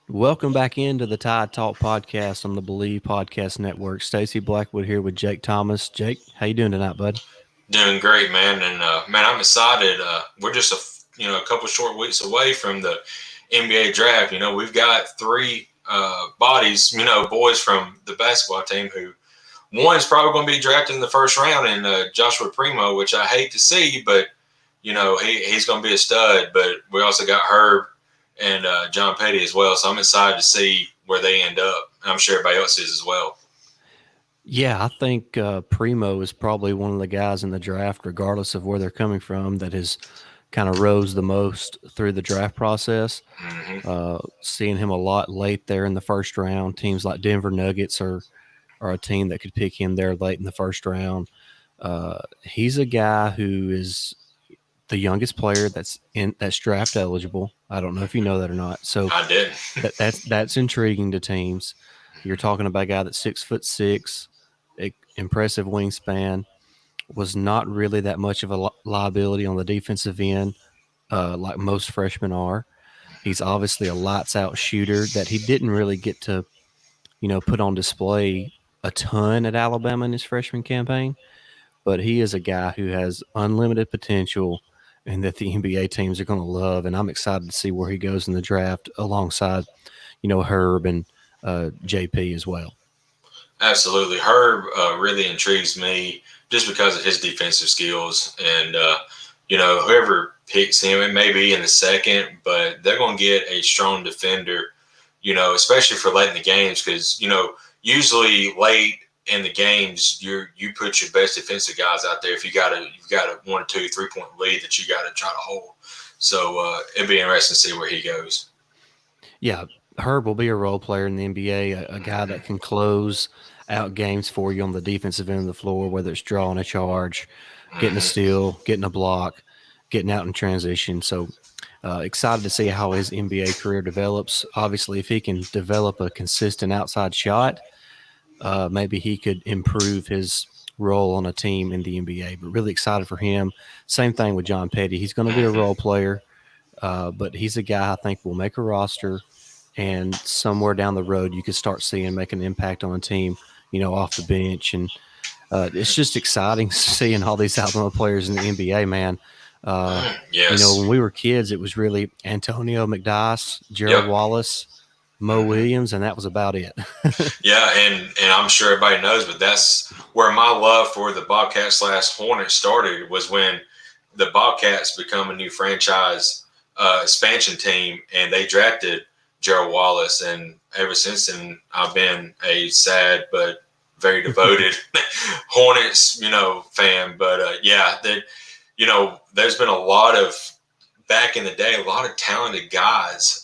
Welcome back into the Tide Talk podcast on the Believe Podcast Network. Stacey Blackwood here with Jake Thomas. Jake, how you doing tonight, bud? Doing great, man, and man, I'm excited. We're just a couple short weeks away from the NBA draft. We've got three bodies, boys from the basketball team who one is probably going to be drafted in the first round, and Joshua Primo, which I hate to see, but he's going to be a stud. But we also got Herb and John Petty as well, so I'm excited to see where they end up. I'm sure everybody else is as well. Yeah, I think Primo is probably one of the guys in the draft, regardless of where they're coming from, that has kind of rose the most through the draft process. Hmm. Seeing him a lot late there in the first round. Teams like Denver Nuggets are a team that could pick him there late in the first round. He's a guy who is the youngest player that's draft eligible. I don't know if you know that or not. So I did. that's intriguing to teams. You're talking about a guy that's 6'6", impressive wingspan, was not really that much of a liability on the defensive end, like most freshmen are. He's obviously a lights out shooter that he didn't really get to, put on display a ton at Alabama in his freshman campaign, but he is a guy who has unlimited potential and that the NBA teams are going to love. And I'm excited to see where he goes in the draft alongside, Herb and JP as well. Absolutely. Herb really intrigues me just because of his defensive skills. And, whoever picks him, it may be in the second, but they're going to get a strong defender, especially for late in the games because, usually late in the games, you put your best defensive guys out there if you've got a 1, 2, 3 point lead that you got to try to hold. So it'd be interesting to see where he goes. Yeah, Herb will be a role player in the NBA, a guy that can close out games for you on the defensive end of the floor, whether it's drawing a charge, getting a Hmm. steal, getting a block, getting out in transition. So excited to see how his NBA career develops. Obviously, if he can develop a consistent outside shot, maybe he could improve his role on a team in the NBA. But really excited for him. Same thing with John Petty. He's going to be a role Hmm. player, but he's a guy I think will make a roster, and somewhere down the road you could start seeing make an impact on a team, off the bench. And it's just exciting seeing all these Alabama players in the NBA, man. Uh, when Yes. we were kids, it was really Antonio McDyess, Gerald Yep. Wallace, Mo Hmm. Williams, and that was about it. Yeah, and I'm sure everybody knows, but that's where my love for the Bobcats slash Hornets started was when the Bobcats become a new franchise expansion team, and they drafted Gerald Wallace, and ever since then I've been a sad but very devoted Hornets, fan. But yeah, that there's been a lot of back in the day, a lot of talented guys.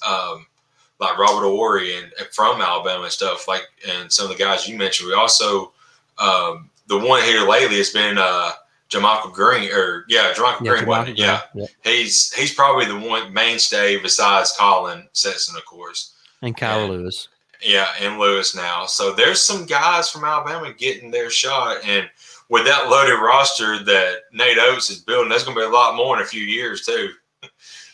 Like Robert Ory and from Alabama and stuff like, and some of the guys you mentioned. We also the one here lately has been Jamichael Green, or yeah, Jamichael Yeah, Green, wasn't Michael it? Yeah, Green. Yep. he's probably the one mainstay besides Colin Sexton, of course, And Kyra and Lewis. yeah, and Lewis now. So there's some guys from Alabama getting their shot, and with that loaded roster that Nate Oates is building, there's going to be a lot more in a few years too.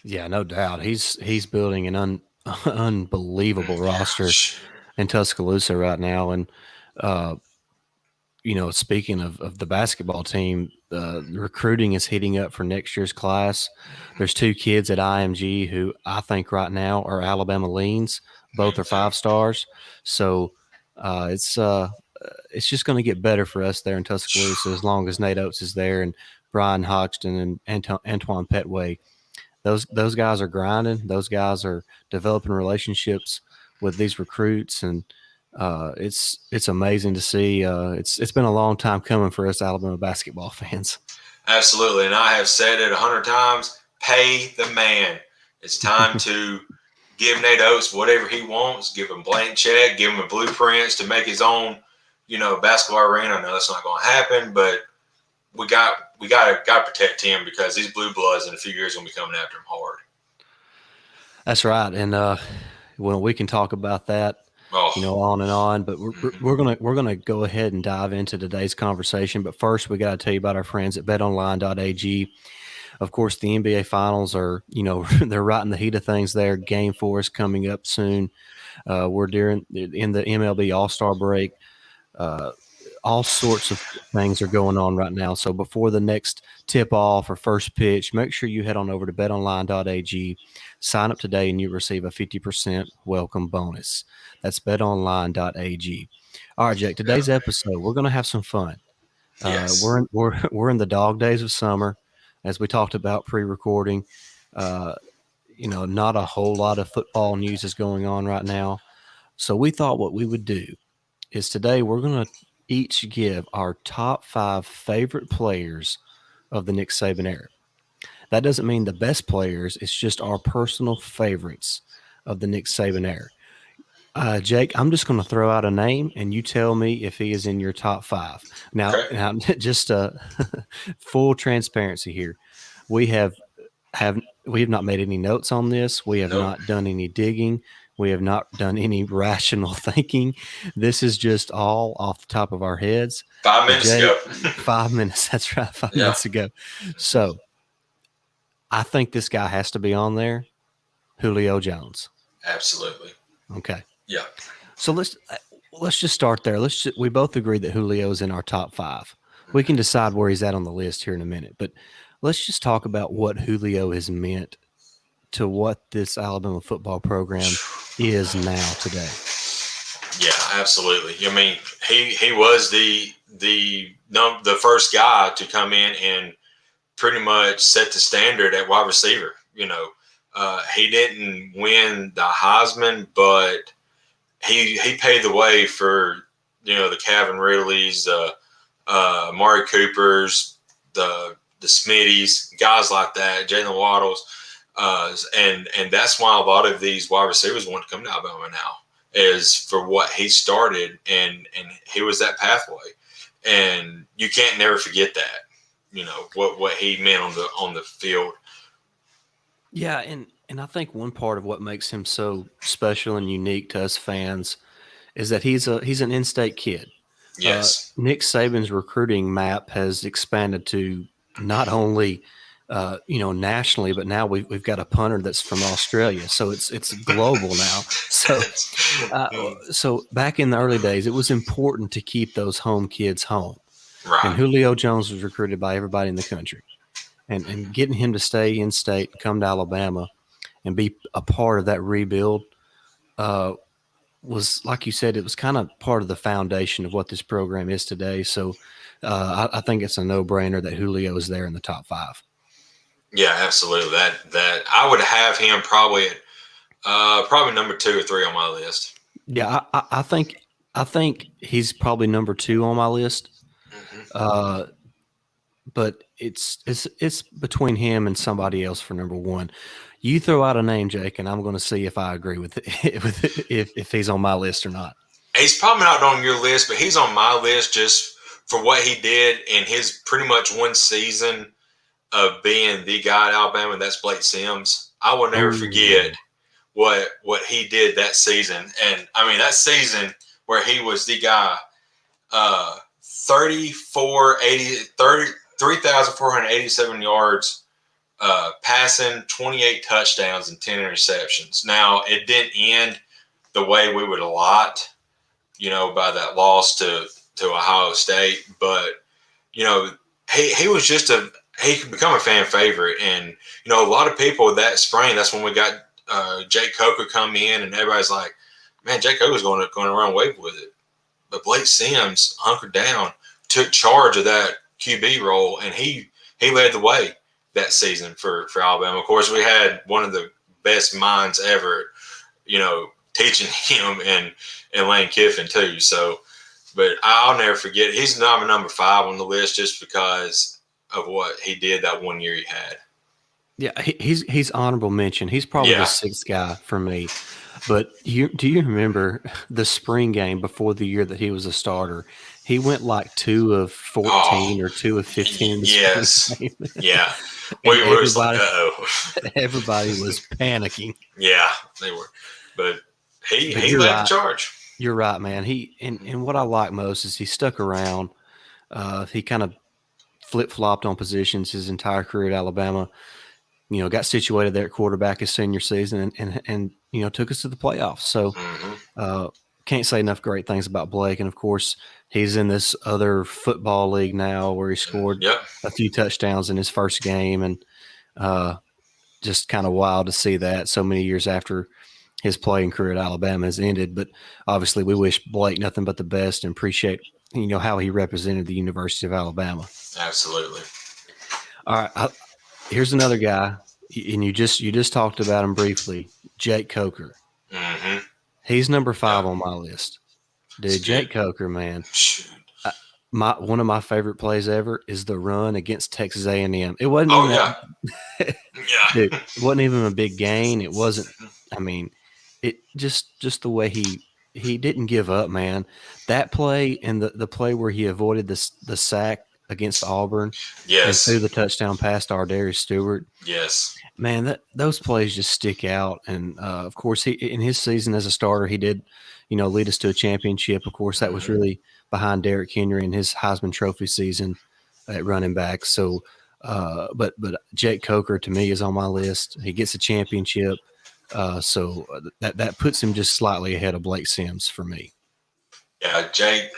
Yeah, no doubt. He's building an unbelievable roster Gosh. in Tuscaloosa right now. And uh, speaking of the basketball team, recruiting is heating up for next year's class. There's two kids at IMG who I think right now are Alabama leans. Me Both are too. 5 stars. So uh, it's uh, it's just going to get better for us there in Tuscaloosa as long as Nate Oates is there and Brian Hoxton and Antoine Petway. Those guys are grinding. Those guys are developing relationships with these recruits, and it's amazing to see. It's been a long time coming for us Alabama basketball fans. Absolutely. And I have said it 100 times, pay the man. It's time to give Nate Oates whatever he wants, give him blank check, give him a blueprints to make his own, basketball arena. I know that's not going to happen, but we got to protect him because these blue bloods in a few years are going to be coming after him hard. That's right, and well, we can talk about that, Oh, on and on. But we're gonna go ahead and dive into today's conversation. But first, we got to tell you about our friends at BetOnline.ag. Of course, the NBA Finals are, they're right in the heat of things there. Game 4 is coming up soon. We're in the MLB All-Star break. Uh, all sorts of things are going on right now. So before the next tip off or first pitch, make sure you head on over to betonline.ag, sign up today, and you receive a 50% welcome bonus. That's betonline.ag. All right, Jake, Yeah. today's episode, we're going to have some fun. Yes. We're in the dog days of summer, as we talked about pre-recording. Uh, not a whole lot of football news is going on right now. So we thought what we would do is today we're going to each give our top 5 favorite players of the Nick Saban era. That doesn't mean the best players, it's just our personal favorites of the Nick Saban era. Jake, I'm just going to throw out a name and you tell me if he is in your top 5. Okay. Now just full transparency here. We have we have not made any notes on this. We have Nope. not done any digging. We have not done any rational thinking. This is just all off the top of our heads. 5 minutes Jake, ago. 5 minutes. That's right, five Yeah. minutes ago. So I think this guy has to be on there. Julio Jones. Absolutely. Okay. Yeah. So let's just start there. We both agree that Julio's in our top 5. We can decide where he's at on the list here in a minute, but let's just talk about what Julio has meant to what this Alabama football program is now today. Yeah, absolutely. I mean, he was the first guy to come in and pretty much set the standard at wide receiver. He didn't win the Heisman, but he paved the way for the Calvin Ridleys, the Amari Coopers, the Smitties, guys like that, Jalen Waddles, and that's why a lot of these wide receivers want to come to Alabama now, is for what he started, and he was that pathway, and you can't never forget that. What he meant on the field. Yeah, and I think one part of what makes him so special and unique to us fans is that he's an in-state kid. Yes. Nick Saban's recruiting map has expanded to not only nationally, but now we've got a punter that's from Australia, so it's global now. So back in the early days, it was important to keep those home kids home, and Right. Julio Jones was recruited by everybody in the country, and getting him to stay in state and come to Alabama and be a part of that rebuild. Was, like you said, it was kind of part of the foundation of what this program is today. So I think it's a no-brainer that Julio is there in the top 5. Yeah, absolutely. That I would have him probably at probably number 2 or 3 on my list. Yeah, I think he's probably number 2 on my list. Mm-hmm. But it's between him and somebody else for number 1. You throw out a name, Jake, and I'm going to see if I agree with it, if he's on my list or not. He's probably not on your list, but he's on my list just for what he did in his pretty much one season of being the guy at Alabama. And that's Blake Sims. I will never forget what he did that season. And I mean, that season where he was the guy, 3,487 yards, passing, 28 touchdowns and 10 interceptions. Now, it didn't end the way we would have liked, by that loss to Ohio State. But, he was just he could become a fan favorite. And, a lot of people that spring, that's when we got Jake Coker come in, and everybody's like, man, Jake Coker's going to run away with it. But Blake Sims hunkered down, took charge of that QB role, and he led the way that season for Alabama. Of course, we had one of the best minds ever, teaching him and Lane Kiffin too. So, but I'll never forget, he's number 5 on the list just because of what he did that one year he had. Yeah, he's honorable mention. He's probably the 6th guy for me. But do you remember the spring game before the year that he was a starter? He went like 2 of 14 or 2 of 15 in the spring game. Yeah. And We were just like, uh-oh. Everybody was panicking. Yeah, they were. But he led the charge. You're right, man. And what I like most is he stuck around. He kind of flip-flopped on positions his entire career at Alabama. Got situated there at quarterback his senior season and took us to the playoffs. So can't say enough great things about Blake. And, of course, he's in this other football league now where he scored a few touchdowns in his first game, and just kind of wild to see that so many years after his playing career at Alabama has ended. But obviously we wish Blake nothing but the best and appreciate how he represented the University of Alabama. Absolutely. All right, here's another guy, and you just talked about him briefly, Jake Coker. Mm-hmm. He's number 5 on my list. Dude, Jake Coker, man. One of my favorite plays ever is the run against Texas A&M. It wasn't dude, it wasn't even a big gain. It wasn't. I mean, it just the way he didn't give up, man. That play and the play where he avoided the sack against Auburn, and threw the touchdown pass to Darius Stewart. Yes, man, those plays just stick out. And of course, he in his season as a starter, he did, lead us to a championship. Of course, that was really behind Derrick Henry in his Heisman Trophy season at running back. So, but Jake Coker to me is on my list. He gets a championship, so that puts him just slightly ahead of Blake Sims for me. Yeah, Jake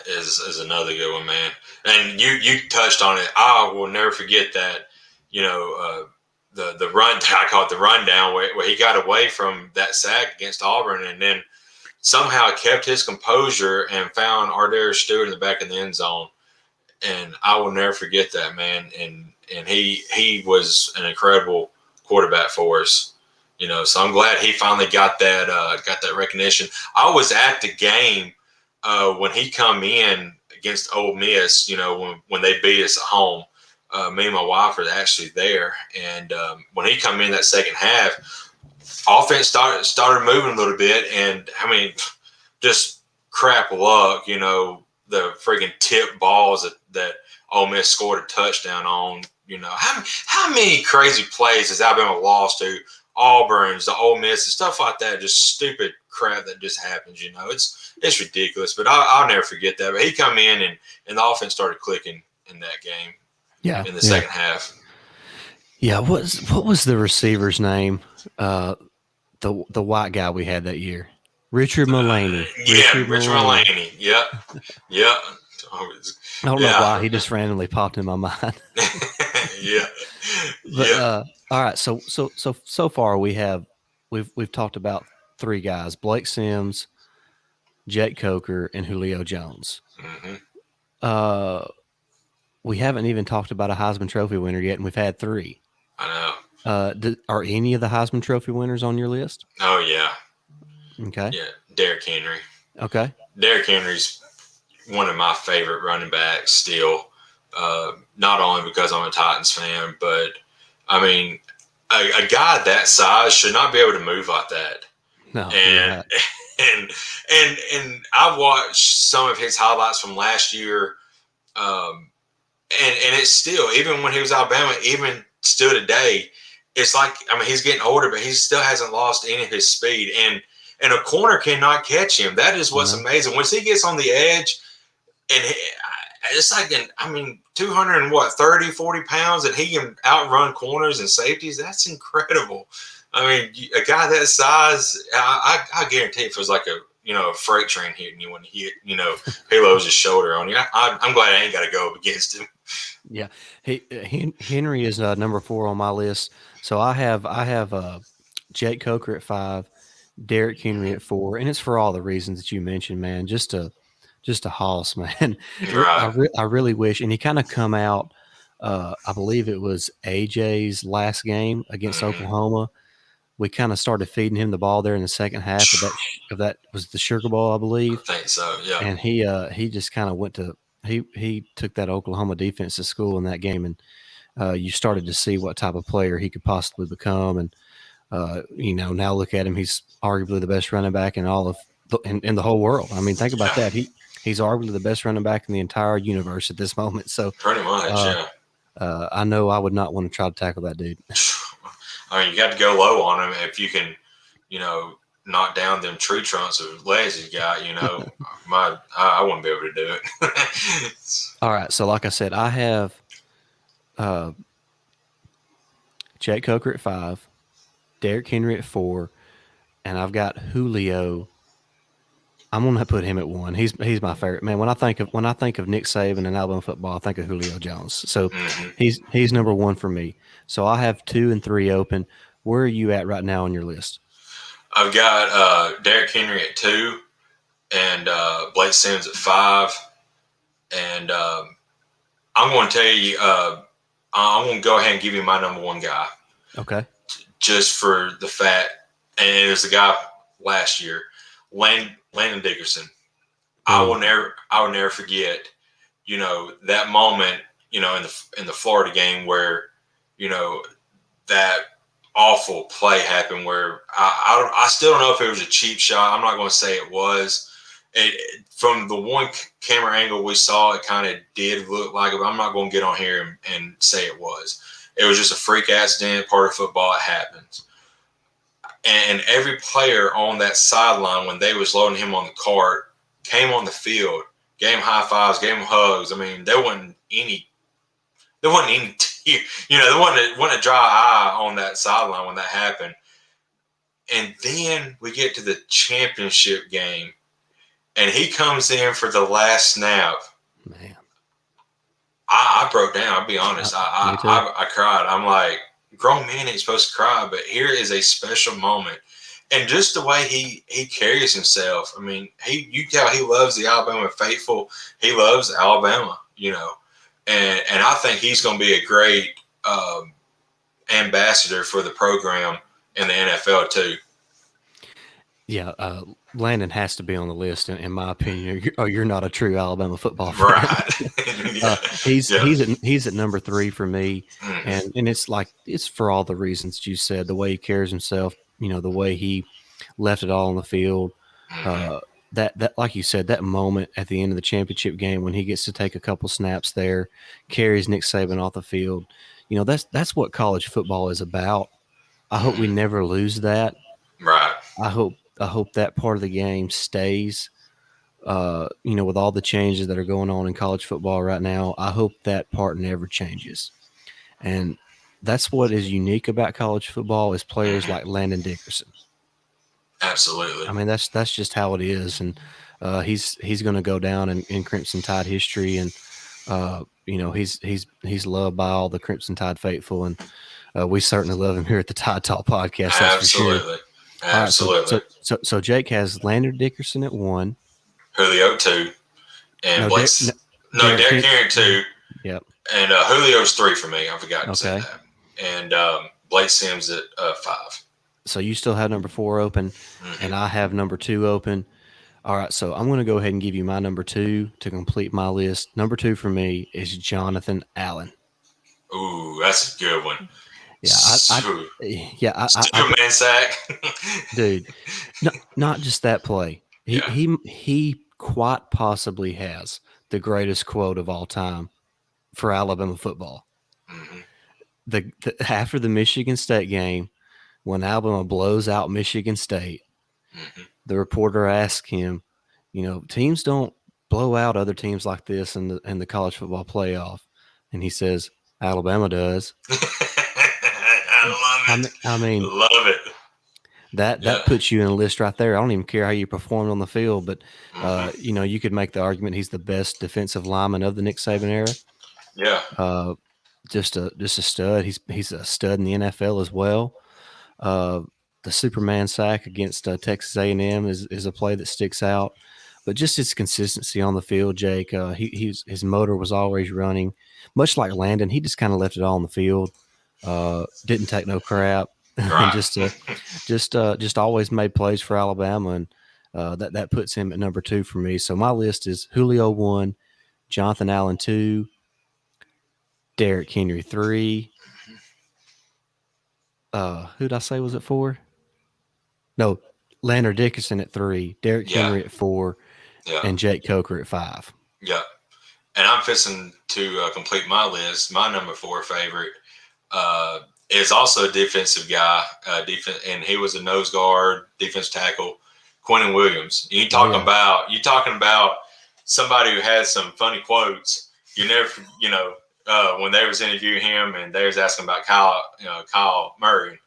is another good one, man. And you touched on it. I will never forget that. The run, I call it the rundown, where he got away from that sack against Auburn, and then somehow kept his composure and found Darius Stewart in the back of the end zone. And I will never forget that, man. And he was an incredible quarterback for us. So I'm glad he finally got that recognition. I was at the game when he come in against Ole Miss, when they beat us at home. Me and my wife were actually there, and when he come in that second half, offense started moving a little bit, and I mean, just crap luck, the friggin' tip balls that Ole Miss scored a touchdown on. How many crazy plays has Alabama lost to Auburn's, the Ole Miss, and stuff like that? Just stupid crap that just happens. It's ridiculous, but I'll never forget that. But he come in and the offense started clicking in that game. Yeah, in the second half. Yeah, what was the receiver's name? The white guy we had that year, Richard Mullaney. Richard Mullaney. Yep. I don't know why he just randomly popped in my mind. Yeah. But all right, so far we've talked about 3 guys: Blake Sims, Jake Coker, and Julio Jones. Mm-hmm. We haven't even talked about a Heisman Trophy winner yet, and we've had 3. I know. Are any of the Heisman Trophy winners on your list? Oh, yeah. Okay. Yeah, Derrick Henry. Okay. Derrick Henry's one of my favorite running backs still, not only because I'm a Titans fan, but, I mean, a guy that size should not be able to move like that. No, and I watched some of his highlights from last year, and it's still, even when he was Alabama, even still today, it's like, I mean, he's getting older, but he still hasn't lost any of his speed. And a corner cannot catch him. That is what's amazing. Once he gets on the edge, and it's like, 230, 40 pounds, and he can outrun corners and safeties. That's incredible. I mean, a guy that size, I guarantee if it was like a freight train hitting you when he payloads his shoulder on you. I'm glad I ain't got to go up against him. Yeah, Henry is number 4 on my list. So I have Jake Coker at 5, Derrick Henry at 4, and it's for all the reasons that you mentioned, man. Just a hoss, man. Right. I really wish, and he kind of come out. I believe it was AJ's last game against Oklahoma. We kind of started feeding him the ball there in the second half of that was the Sugar Bowl, I believe. I think so, yeah. And he just kind of went to he took that Oklahoma defense to school in that game, and you started to see what type of player he could possibly become. And now look at him; he's arguably the best running back in all of in the whole world. I mean, think about that. He's arguably the best running back in the entire universe at this moment. So pretty much, yeah. I know I would not want to try to tackle that dude. I mean, you got to go low on him if you can, knock down them tree trunks of legs he's got. I wouldn't be able to do it. All right, so like I said, I have uh, Jake Coker at 5, Derrick Henry at 4, and I've got Julio. I'm gonna put him at 1. He's my favorite man. When I think of Nick Saban and Alabama football, I think of Julio Jones. So Hmm. he's number 1 for me. So I have 2 and 3 open. Where are you at right now on your list? I've got Derrick Henry at 2 and Blake Sims at 5. And I'm going to tell you, I'm going to go ahead and give you my number 1 guy Okay. just for the fact, and it was the guy last year, Landon Dickerson. Boom. I will never forget, that moment, in the Florida game where, you know, that awful play happened where I still don't know if it was a cheap shot. I'm not going to say it was. From the one camera angle we saw, it kind of did look like it. But I'm not going to get on here and say it was. It was just a freak accident, part of football. It happens. And every player on that sideline, when they was loading him on the cart, came on the field, gave him high fives, gave him hugs. I mean, there wasn't any tear, there wasn't a dry eye on that sideline when that happened. And then we get to the championship game, and he comes in for the last snap. Man. I broke down. I'll be honest. Me too. I cried. I'm like, grown men ain't supposed to cry, but here is a special moment. And just the way he carries himself. I mean, you tell he loves the Alabama faithful. He loves Alabama, and I think he's going to be a great ambassador for the program in the NFL too. Yeah, Landon has to be on the list, in my opinion. You're not a true Alabama football fan. Right. uh, he's Yeah. he's at number 3 for me, Mm-hmm. and it's for all the reasons you said. The way he carries himself, the way he left it all on the field. Mm-hmm. Uh, that like you said, that moment at the end of the championship game when he gets to take a couple snaps there, carries Nick Saban off the field. That's what college football is about. I hope we Mm-hmm. never lose that. Right. I hope that part of the game stays. With all the changes that are going on in college football right now, I hope that part never changes. And that's what is unique about college football is players Mm-hmm. like Landon Dickerson. Absolutely. I mean, that's just how it is, and he's going to go down in Crimson Tide history, and he's loved by all the Crimson Tide faithful, and we certainly love him here at the Tide Talk podcast. That's for sure. Absolutely. All right, so Absolutely. so so so Jake has Landon Dickerson at 1. Julio 2 and No, Blake's Derrick Derrick Henry. Henry 2 Yep. and Julio's 3 for me. I forgot to say Okay. that. And Blake Sims at 5. So you still have number 4 open, Mm-hmm. and I have number 2 open. All right, so I'm going to go ahead and give you my number 2 to complete my list. Number 2 for me is Jonathan Allen. Ooh, that's a good one. Yeah, Superman sack. dude, not just that play. He Yeah. he quite possibly has the greatest quote of all time for Alabama football. Mm-hmm. After the Michigan State game, when Alabama blows out Michigan State, Mm-hmm. the reporter asked him, teams don't blow out other teams like this in the college football playoff, and he says Alabama does. I love it. I mean, Love it. that Yeah. puts you in a list right there. I don't even care how you performed on the field, but Mm-hmm. you could make the argument he's the best defensive lineman of the Nick Saban era. Yeah. Just a stud. He's a stud in the NFL as well. Uh, the Superman sack against Texas A&M is a play that sticks out, but just his consistency on the field, Jake. His motor was always running, much like Landon. He just kind of left it all on the field. Didn't take no crap, and Right. just always made plays for Alabama, and that puts him at number 2 for me. So my list is Julio 1, Jonathan Allen 2, Derrick Henry 3. Who'd I say was at 4? No, Landon Dickerson at 3, Derrick Yeah. Henry at 4, Yeah. and Jake Coker at 5. Yeah. And I'm fixing to complete my list. My number 4 favorite is also a defensive guy, and he was a nose guard, defense tackle, Quentin Williams. You talking about somebody who has some funny quotes. You never, when they was interviewing him and they was asking about Kyle Murray.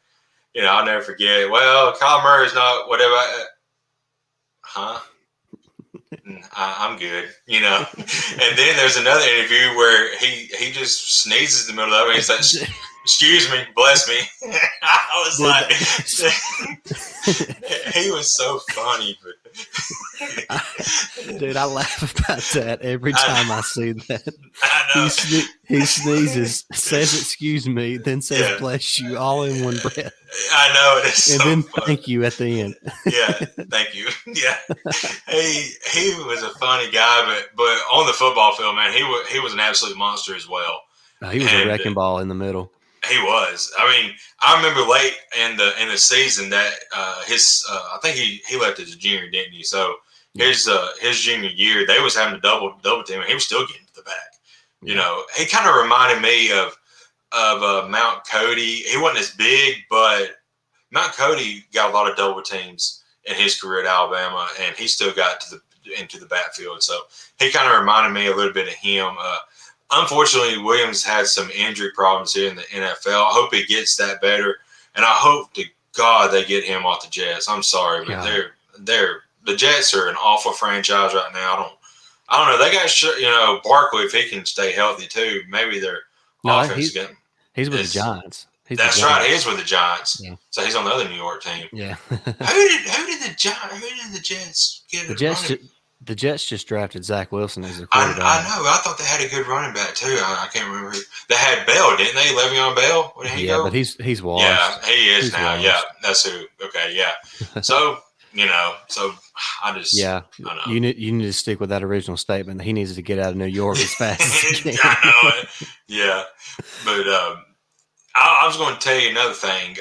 I'll never forget. Well, Kyle Murray's not whatever. Huh? I'm good. And then there's another interview where he just sneezes in the middle of it. He's like, "Excuse me, bless me." I was like, he was so funny. Dude, I laugh about that every time I see that. I know. He sneezes, says "excuse me," then says "bless you," all in one breath. I know it is, and so then funny. Thank you at the end. Yeah, thank you. Yeah, he was a funny guy, but on the football field, man, he was an absolute monster as well. He was a wrecking ball in the middle. He was. I mean, I remember late in the season that I think he left as a junior, didn't he? So his junior year, they was having to double team, and he was still getting to the back. He kind of reminded me of Mount Cody. He wasn't as big, but Mount Cody got a lot of double teams in his career at Alabama, and he still got into the backfield. So he kind of reminded me a little bit of him. Unfortunately, Williams had some injury problems here in the NFL. I hope he gets that better, and I hope to God they get him off the Jets. I'm sorry, but the Jets are an awful franchise right now. I don't know. They got Barkley, if he can stay healthy too. Maybe their offense again. He's with the Giants. That's right. He is with the Giants. Yeah. So he's on the other New York team. Yeah. Who did the Jets get? The Jets just drafted Zach Wilson as their quarterback. I know. I thought they had a good running back too. I can't remember. They had Bell, didn't they? Le'Veon Bell. Where did he go? But he's washed. Yeah, he is now. Washed. Yeah, that's who. Okay, yeah. So so I just I know. You need to stick with that original statement. He needs to get out of New York as fast as he can. I know it. Yeah, but I was going to tell you another thing.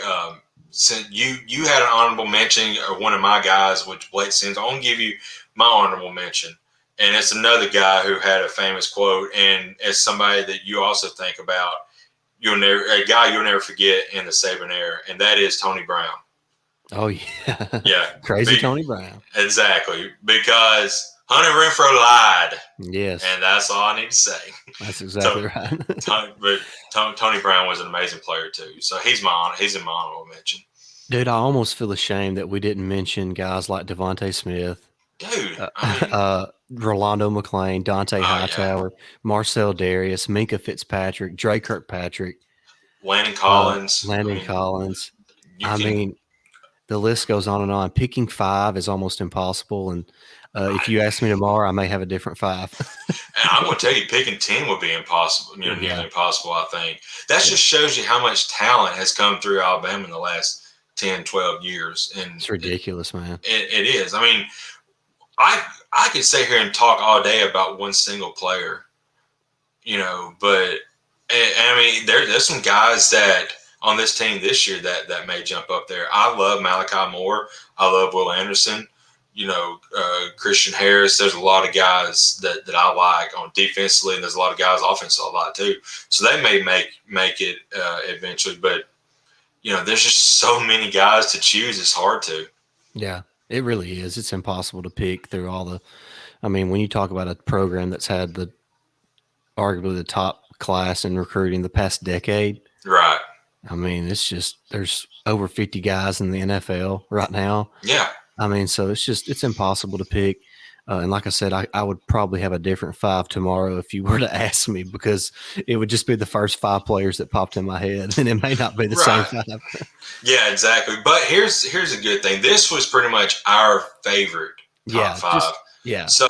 Since you had an honorable mention of one of my guys, which Blake Sims, I want to give you my honorable mention, and it's another guy who had a famous quote, and it's somebody that you also think about. A guy you'll never forget in the Saban era, and that is Tony Brown. Oh yeah, yeah, crazy Tony Brown. Exactly, because Hunter Renfrow lied. Yes, and that's all I need to say. That's exactly right. Tony Brown was an amazing player too, so he's in my honorable mention. Dude, I almost feel ashamed that we didn't mention guys like Devontae Smith. Dude, Rolando McClain, Dante Hightower, Marcel Darius, Minka Fitzpatrick, Dre Kirkpatrick, Landon Collins. Collins. The list goes on and on. Picking 5 is almost impossible, and if you ask me tomorrow, I may have a different 5. And I'm going to tell you, picking 10 would be impossible. Nearly impossible. I think that just shows you how much talent has come through Alabama in the last 10, 12 years, and it's ridiculous, man. It is. I mean, I could sit here and talk all day about one single player, but I mean, there's some guys that on this team this year that may jump up there. I love Malachi Moore. I love Will Anderson. Christian Harris. There's a lot of guys that I like on defensively, and there's a lot of guys offensively I like too. So they may make it eventually, but there's just so many guys to choose. It's hard to. Yeah, it really is. It's impossible to pick through all the. I mean, when you talk about a program that's had arguably the top class in recruiting the past decade, right? I mean, it's just there's over 50 guys in the NFL right now. Yeah. I mean, so it's impossible to pick. And like I said, I would probably have a different 5 tomorrow if you were to ask me, because it would just be the first 5 players that popped in my head, and it may not be the same 5. Yeah, exactly. But here's a good thing. This was pretty much our favorite top 5. So,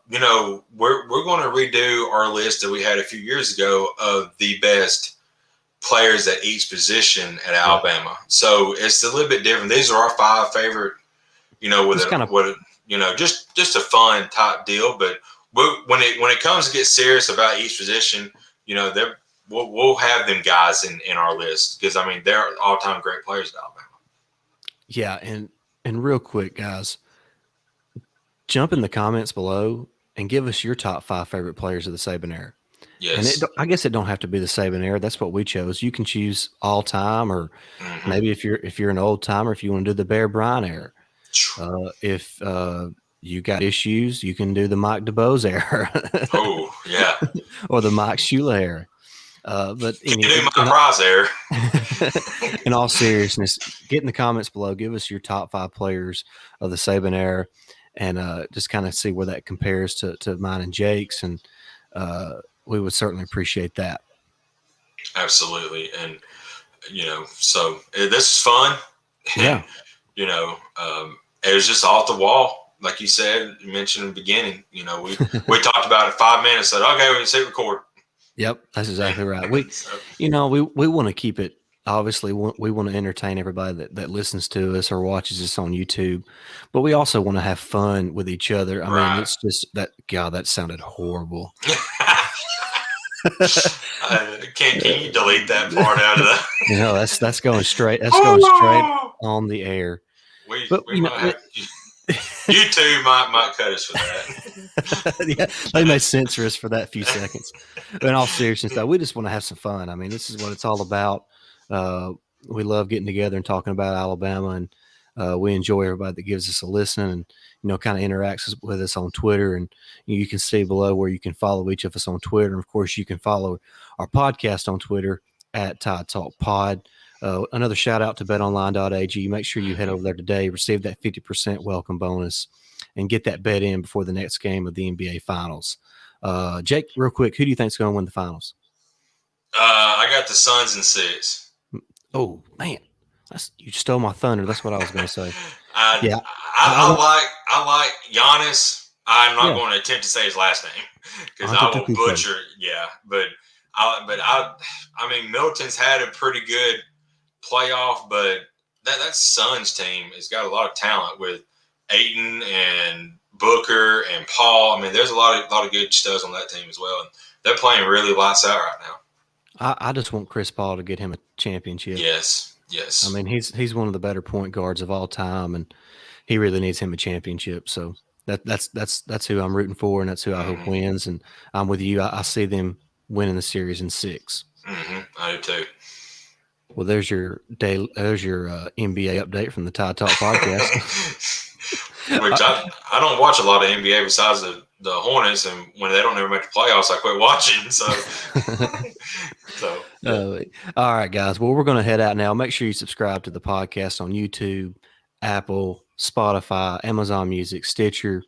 we're going to redo our list that we had a few years ago of the best players at each position at Alabama. So it's a little bit different. These are our 5 favorite, just a fun type deal. But when it comes to get serious about each position, we'll have them guys in our list, because I mean they're all-time great players at Alabama. Yeah, and real quick, guys, jump in the comments below and give us your top 5 favorite players of the Saban era. Yes. And I guess it don't have to be the Saban era. That's what we chose. You can choose all time, or maybe if you're an old timer, if you want to do the Bear Bryant era. If you got issues, you can do the Mike DeBose era. Oh, yeah. Or the Mike Shula era. But Can you do my prize there? in all seriousness, get in the comments below. Give us your top 5 players of the Saban era, and just kind of see where that compares to mine and Jake's, and we would certainly appreciate that. Absolutely, and so this is fun. Yeah. And it was just off the wall, like you said. You mentioned in the beginning. We talked about it 5 minutes. Said, okay, we hit record. Yep, that's exactly right. We want to keep it. Obviously, we want to entertain everybody that listens to us or watches us on YouTube, but we also want to have fun with each other. I mean, it's just that. God, that sounded horrible. Can you delete that part out of that? That's going straight. That's going straight on the air. We might have YouTube might cut us for that. Yeah, they may censor us for that few seconds. But in all seriousness, though, we just want to have some fun. I mean, this is what it's all about. We love getting together and talking about Alabama, and we enjoy everybody that gives us a listen and kind of interacts with us on Twitter. And you can see below where you can follow each of us on Twitter. And of course, you can follow our podcast on Twitter at Tide Talk Pod. Another shout out to betonline.ag. Make sure you head over there today, receive that 50% welcome bonus, and get that bet in before the next game of the NBA Finals. Jake, real quick, who do you think is going to win the Finals? I got the Suns in 6. Oh man, you stole my thunder. That's what I was going to say. I like Giannis. I'm not going to attempt to say his last name because I will butcher. Yeah, but I mean, Middleton's had a pretty good playoff, but that Suns team has got a lot of talent with Ayton and Booker and Paul. I mean, there's a lot of good studs on that team as well, and they're playing really lights out right now. I just want Chris Paul to get him a championship. Yes. I mean, he's one of the better point guards of all time, and he really needs him a championship. So that's who I'm rooting for, and that's who I hope wins. And I'm with you. I see them winning the series in 6. Mm-hmm. I do too. Well, there's your NBA update from the Tide Talk podcast. Which I don't watch a lot of NBA besides the Hornets, and when they don't ever make the playoffs, I quit watching. All right, guys. Well, we're going to head out now. Make sure you subscribe to the podcast on YouTube, Apple, Spotify, Amazon Music, Stitcher.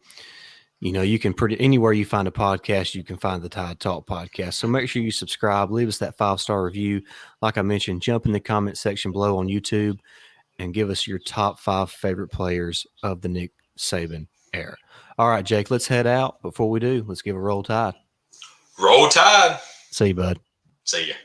You can anywhere you find a podcast, you can find the Tide Talk podcast. So make sure you subscribe, leave us that 5-star review. Like I mentioned, jump in the comment section below on YouTube and give us your top 5 favorite players of the Nick Saban era. All right, Jake, let's head out. Before we do, let's give a Roll Tide. Roll Tide. See you, bud. See ya.